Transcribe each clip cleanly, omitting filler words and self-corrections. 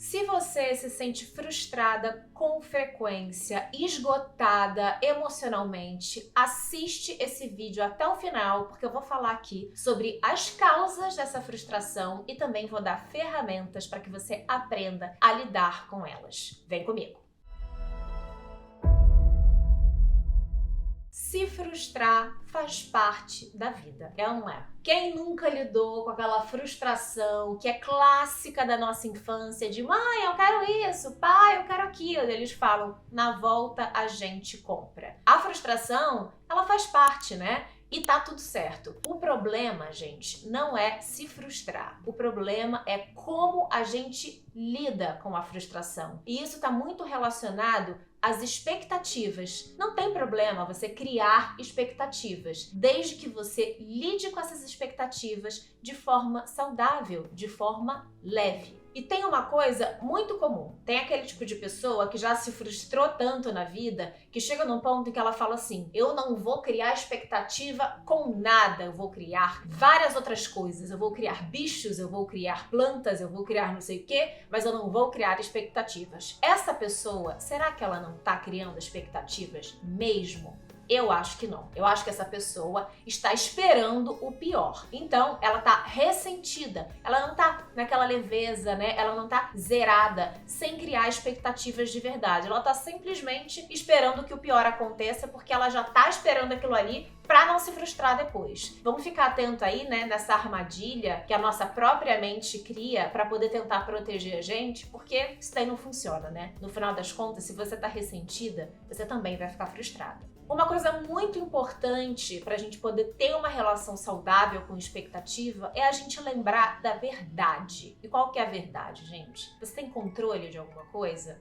Se você se sente frustrada com frequência, esgotada emocionalmente, assiste esse vídeo até o final, porque eu vou falar aqui sobre as causas dessa frustração e também vou dar ferramentas para que você aprenda a lidar com elas. Vem comigo! Se frustrar faz parte da vida, é ou não é? Quem nunca lidou com aquela frustração que é clássica da nossa infância de mãe, eu quero isso, pai, eu quero aquilo. Eles falam, na volta a gente compra. A frustração, ela faz parte, né? E tá tudo certo. O problema, gente, não é se frustrar. O problema é como a gente lida com a frustração. E isso tá muito relacionado às expectativas. Não tem problema você criar expectativas, desde que você lide com essas expectativas de forma saudável, de forma leve. E tem uma coisa muito comum. Tem aquele tipo de pessoa que já se frustrou tanto na vida que chega num ponto em que ela fala assim: eu não vou criar expectativa com nada, eu vou criar várias outras coisas. Eu vou criar bichos, eu vou criar plantas, eu vou criar não sei o quê, mas eu não vou criar expectativas. Essa pessoa, será que ela não está criando expectativas mesmo? Eu acho que não. Eu acho que essa pessoa está esperando o pior. Então, ela tá ressentida. Ela não tá naquela leveza, né? Ela não tá zerada, sem criar expectativas de verdade. Ela tá simplesmente esperando que o pior aconteça, porque ela já tá esperando aquilo ali para não se frustrar depois. Vamos ficar atento aí, né, nessa armadilha que a nossa própria mente cria para poder tentar proteger a gente, porque isso daí não funciona, né? No final das contas, se você tá ressentida, você também vai ficar frustrada. Uma coisa muito importante para a gente poder ter uma relação saudável com expectativa é a gente lembrar da verdade. E qual que é a verdade, gente? Você tem controle de alguma coisa?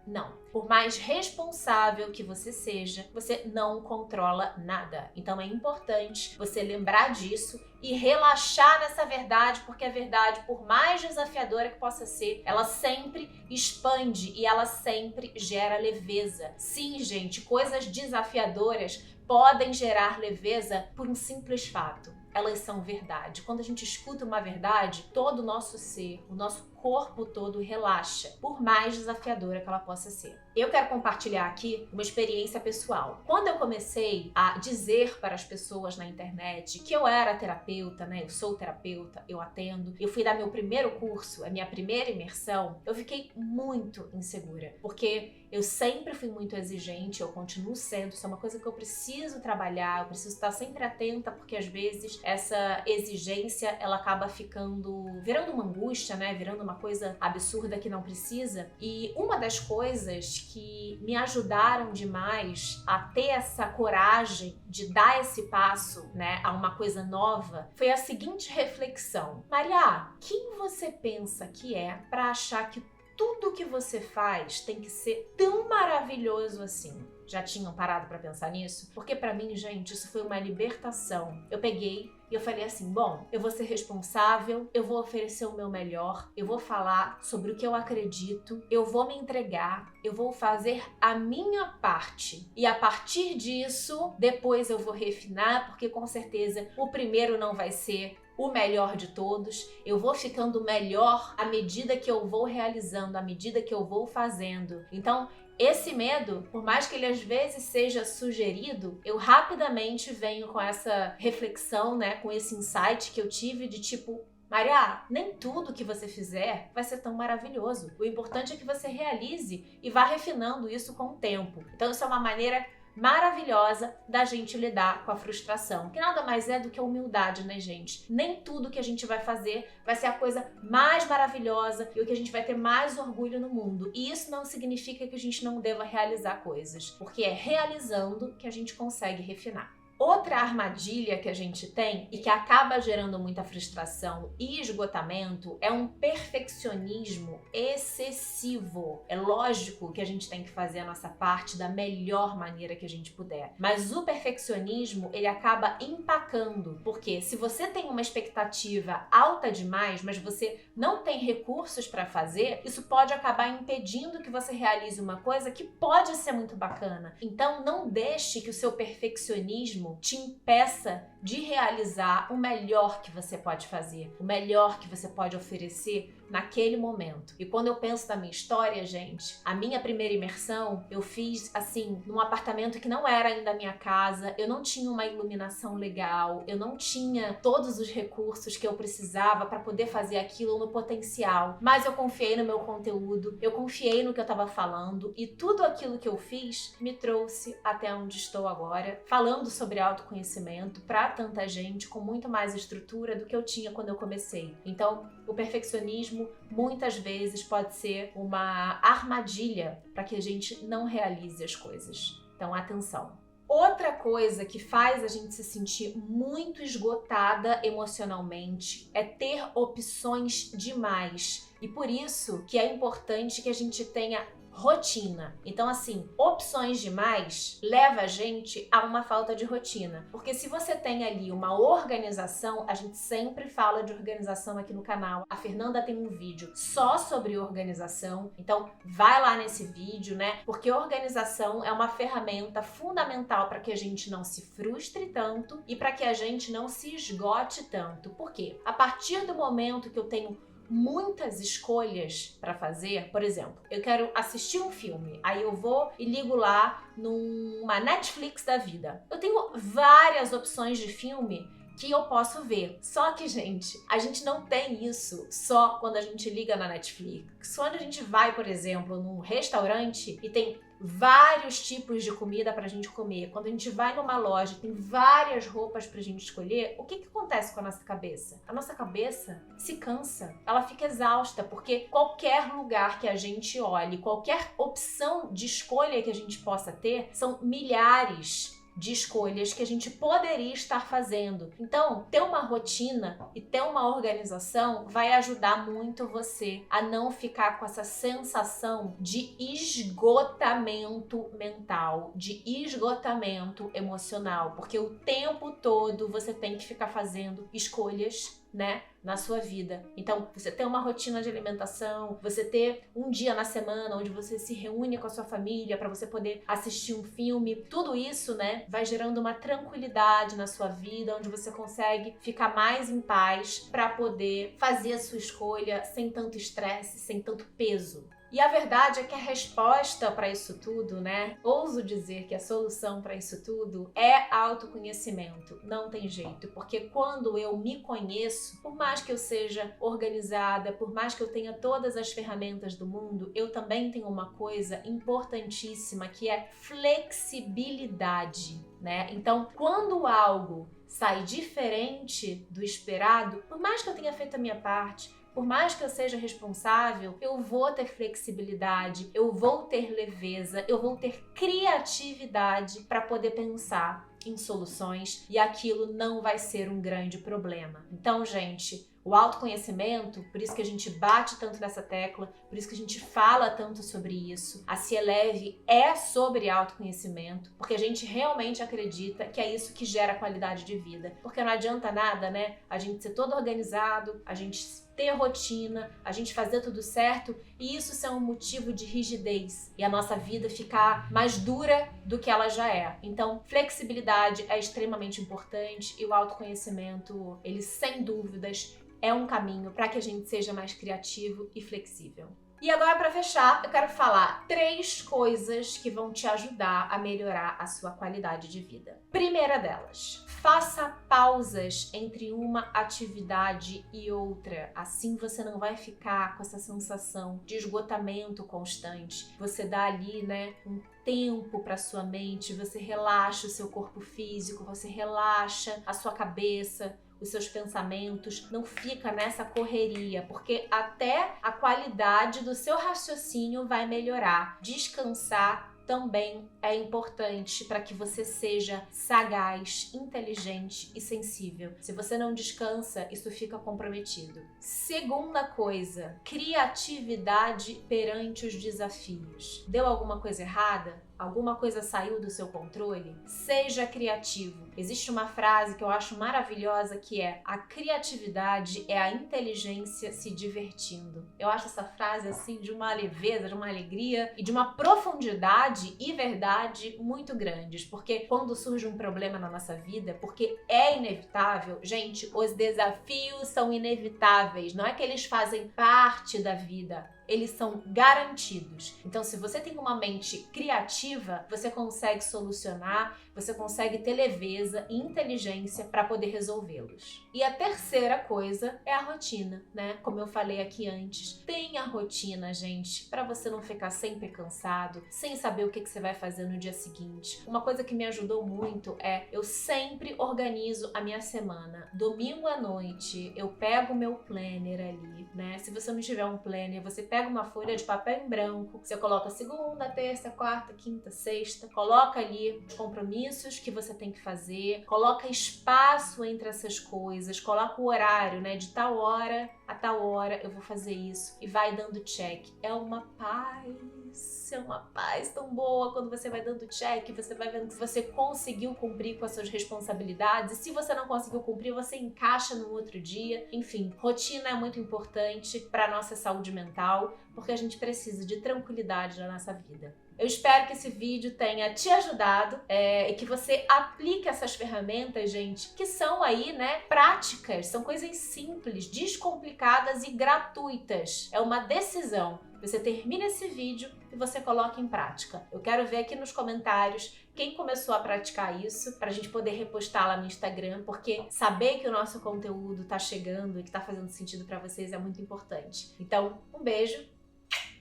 Não. Por mais responsável que você seja, você não controla nada. Então é importante você lembrar disso e relaxar nessa verdade, porque a verdade, por mais desafiadora que possa ser, ela sempre expande e ela sempre gera leveza. Sim, gente, coisas desafiadoras podem gerar leveza por um simples fato. Elas são verdade. Quando a gente escuta uma verdade, todo o nosso ser, o nosso corpo todo relaxa, por mais desafiadora que ela possa ser. Eu quero compartilhar aqui uma experiência pessoal. Quando eu comecei a dizer para as pessoas na internet que eu era terapeuta, né? Eu sou terapeuta, eu atendo. Eu fui dar meu primeiro curso, a minha primeira imersão. Eu fiquei muito insegura, porque eu sempre fui muito exigente, eu continuo sendo. Isso é uma coisa que eu preciso trabalhar, eu preciso estar sempre atenta, porque às vezes essa exigência, ela acaba virando uma angústia, né? Virando uma coisa absurda que não precisa. E uma das coisas que me ajudaram demais a ter essa coragem de dar esse passo, né, a uma coisa nova, foi a seguinte reflexão: Maria, quem você pensa que é para achar que tudo que você faz tem que ser tão maravilhoso assim? Já tinham parado para pensar nisso? Porque para mim, gente, isso foi uma libertação. Eu peguei e eu falei assim, bom, eu vou ser responsável, eu vou oferecer o meu melhor, eu vou falar sobre o que eu acredito, eu vou me entregar, eu vou fazer a minha parte. E a partir disso, depois eu vou refinar, porque com certeza o primeiro não vai ser o melhor de todos. Eu vou ficando melhor à medida que eu vou realizando, à medida que eu vou fazendo. Então, esse medo, por mais que ele às vezes seja sugerido, eu rapidamente venho com essa reflexão, né, com esse insight que eu tive de tipo, Maria, nem tudo que você fizer vai ser tão maravilhoso. O importante é que você realize e vá refinando isso com o tempo. Então, isso é uma maneira maravilhosa da gente lidar com a frustração, que nada mais é do que a humildade, né, gente? Nem tudo que a gente vai fazer vai ser a coisa mais maravilhosa e o que a gente vai ter mais orgulho no mundo. E isso não significa que a gente não deva realizar coisas, porque é realizando que a gente consegue refinar. Outra armadilha que a gente tem e que acaba gerando muita frustração e esgotamento é um perfeccionismo excessivo. É lógico que a gente tem que fazer a nossa parte da melhor maneira que a gente puder, mas o perfeccionismo, ele acaba empacando, porque se você tem uma expectativa alta demais, mas você não tem recursos para fazer, isso pode acabar impedindo que você realize uma coisa que pode ser muito bacana. Então não deixe que o seu perfeccionismo te impeça de realizar o melhor que você pode fazer, o melhor que você pode oferecer naquele momento. E quando eu penso na minha história, gente, a minha primeira imersão eu fiz assim, num apartamento que não era ainda a minha casa, eu não tinha uma iluminação legal, eu não tinha todos os recursos que eu precisava para poder fazer aquilo no potencial, mas eu confiei no meu conteúdo, eu confiei no que eu estava falando e tudo aquilo que eu fiz me trouxe até onde estou agora, falando sobre autoconhecimento para tanta gente com muito mais estrutura do que eu tinha quando eu comecei. Então, o perfeccionismo muitas vezes pode ser uma armadilha para que a gente não realize as coisas. Então, atenção. Outra coisa que faz a gente se sentir muito esgotada emocionalmente é ter opções demais. E por isso que é importante que a gente tenha rotina. Então, assim, opções demais leva a gente a uma falta de rotina. Porque se você tem ali uma organização, a gente sempre fala de organização aqui no canal. A Fernanda tem um vídeo só sobre organização. Então, vai lá nesse vídeo, né? Porque organização é uma ferramenta fundamental para que a gente não se frustre tanto e para que a gente não se esgote tanto. Por quê? A partir do momento que eu tenho muitas escolhas para fazer, por exemplo, eu quero assistir um filme, aí eu vou e ligo lá numa Netflix da vida. Eu tenho várias opções de filme que eu posso ver. Só que, gente, a gente não tem isso só quando a gente liga na Netflix. Quando a gente vai, por exemplo, num restaurante e tem vários tipos de comida pra gente comer, quando a gente vai numa loja e tem várias roupas pra gente escolher, o que acontece com a nossa cabeça? A nossa cabeça se cansa, ela fica exausta, porque qualquer lugar que a gente olhe, qualquer opção de escolha que a gente possa ter, são milhares de escolhas que a gente poderia estar fazendo. Então, ter uma rotina e ter uma organização vai ajudar muito você a não ficar com essa sensação de esgotamento mental, de esgotamento emocional, porque o tempo todo você tem que ficar fazendo escolhas, né, na sua vida. Então, você ter uma rotina de alimentação, você ter um dia na semana onde você se reúne com a sua família para você poder assistir um filme, tudo isso, né, vai gerando uma tranquilidade na sua vida, onde você consegue ficar mais em paz para poder fazer a sua escolha sem tanto estresse, sem tanto peso. E a verdade é que a resposta para isso tudo, né? Ouso dizer que a solução para isso tudo é autoconhecimento. Não tem jeito, porque quando eu me conheço, por mais que eu seja organizada, por mais que eu tenha todas as ferramentas do mundo, eu também tenho uma coisa importantíssima que é flexibilidade, né? Então, quando algo sai diferente do esperado, por mais que eu tenha feito a minha parte, por mais que eu seja responsável, eu vou ter flexibilidade, eu vou ter leveza, eu vou ter criatividade para poder pensar em soluções e aquilo não vai ser um grande problema. Então, gente, o autoconhecimento, por isso que a gente bate tanto nessa tecla, por isso que a gente fala tanto sobre isso. A Se Eleve é sobre autoconhecimento, porque a gente realmente acredita que é isso que gera qualidade de vida. Porque não adianta nada, né? A gente ser todo organizado, a gente ter rotina, a gente fazer tudo certo e isso ser um motivo de rigidez e a nossa vida ficar mais dura do que ela já é. Então, flexibilidade é extremamente importante e o autoconhecimento, ele sem dúvidas é um caminho para que a gente seja mais criativo e flexível. E agora, para fechar, eu quero falar 3 coisas que vão te ajudar a melhorar a sua qualidade de vida. Primeira delas, faça pausas entre uma atividade e outra. Assim você não vai ficar com essa sensação de esgotamento constante. Você dá ali, né, um tempo para sua mente, você relaxa o seu corpo físico, você relaxa a sua cabeça, os seus pensamentos, não fica nessa correria, porque até a qualidade do seu raciocínio vai melhorar. Descansar também é importante para que você seja sagaz, inteligente e sensível. Se você não descansa, isso fica comprometido. Segunda coisa, criatividade perante os desafios. Deu alguma coisa errada? Alguma coisa saiu do seu controle? Seja criativo. Existe uma frase que eu acho maravilhosa que é: a criatividade é a inteligência se divertindo. Eu acho essa frase assim de uma leveza, de uma alegria e de uma profundidade humildade e verdade muito grandes, porque quando surge um problema na nossa vida, porque é inevitável, gente, os desafios são inevitáveis, não é que eles fazem parte da vida, eles são garantidos. Então, se você tem uma mente criativa, você consegue solucionar, você consegue ter leveza e inteligência para poder resolvê-los. E a terceira coisa é a rotina, né? Como eu falei aqui antes, tenha rotina, gente, para você não ficar sempre cansado, sem saber o que você vai fazer no dia seguinte. Uma coisa que me ajudou muito é eu sempre organizo a minha semana. Domingo à noite, eu pego o meu planner ali, né? Se você não tiver um planner, você pega uma folha de papel em branco, você coloca segunda, terça, quarta, quinta, sexta, coloca ali os compromissos que você tem que fazer, coloca espaço entre essas coisas, coloca o horário, né? De tal hora a tal hora eu vou fazer isso e vai dando check. É uma paz tão boa quando você vai dando check, você vai vendo se você conseguiu cumprir com as suas responsabilidades, e se você não conseguiu cumprir, você encaixa no outro dia. Enfim, rotina é muito importante para nossa saúde mental, porque a gente precisa de tranquilidade na nossa vida. Eu espero que esse vídeo tenha te ajudado e que você aplique essas ferramentas, gente, que são aí, né, práticas, são coisas simples, descomplicadas e gratuitas. É uma decisão. Você termina esse vídeo e você coloca em prática. Eu quero ver aqui nos comentários quem começou a praticar isso, para a gente poder repostar lá no Instagram, porque saber que o nosso conteúdo tá chegando e que tá fazendo sentido para vocês é muito importante. Então, um beijo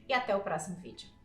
e até o próximo vídeo.